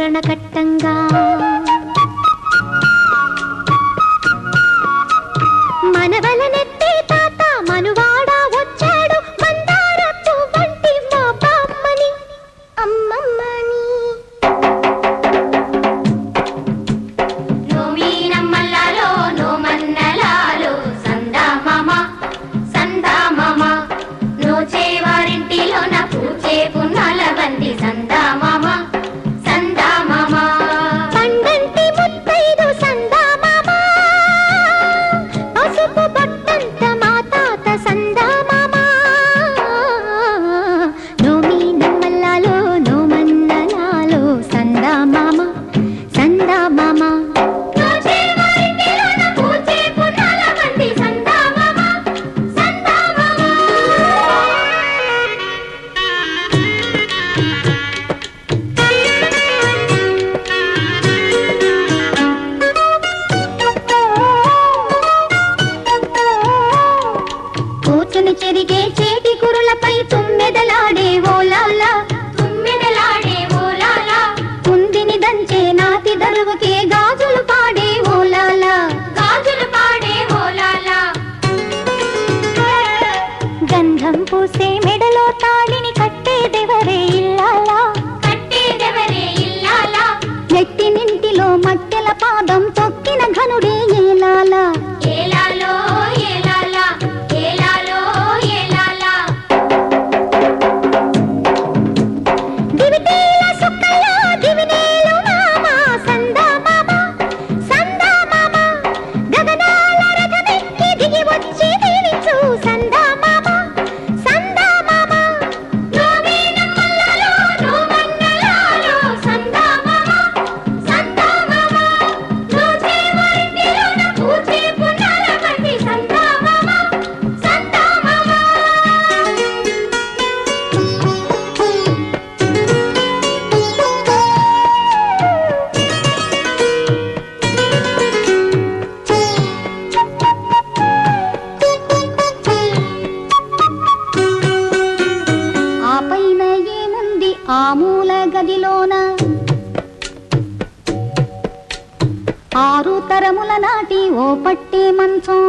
తోరణ కట్టంగా మనవలనెత్తే తాత మనువాడ వచ్చాడు మందార పువ్వంటి మా బామ్మని అమ్మమ్మని నోమీనమ్మల్లాలో నోమన్నలాలో సందామామ సందామామ నోచేవారింటిలో నా పూచే పున్నాల బంది సందామామ సందామామ పండంటి ముత్తైదు సందామామ పసుపు బొట్టంత మా తాత సందామామ నోమీనమ్మల్లాలో నోమన్నలాలో సందామామ సందామామ నోచేవారింటిలో నా పూచే పున్నాల బంది సందామామ సందామామ కూర్చుని చెరిగే చేటి కురులపై తుమ్మెదలాడే ఓలాలా తుమ్మెదలాడే ఓలాలా కుందిని దంచే నాతి దరువుకే గాజులు పాడే ఓలాలా గాజులు పాడే ఓలాలా గంధం పూసే మెడలో తాళిని కట్టేదెవరే ఇల్లాలా కట్టేదెవరే ఇల్లాలా నెట్టినింటిలో మట్టెల పాదం తొక్కిన ఘనుడే ఏలాలా ఏలాలో ఏలాలా ఏలాలో ఏలాలా దివిటీల సుక్కల్లో దివినేలు మామ సందామామ సందామామ గగనాల రథమెక్కి దిగి వచ్చి దీవించు సందామామ సందామామ నోమీనమ్మల్లాలో నోమన్నలాలో సందామామ సందామామ నోచేవారింటిలో నా పూచే పున్నాల బంది సందామామ సందామామ ఆ పైన ఏముంది ఆ మూల గదిలోన ఆరు తరముల నాటి ఓ పట్టే మంచం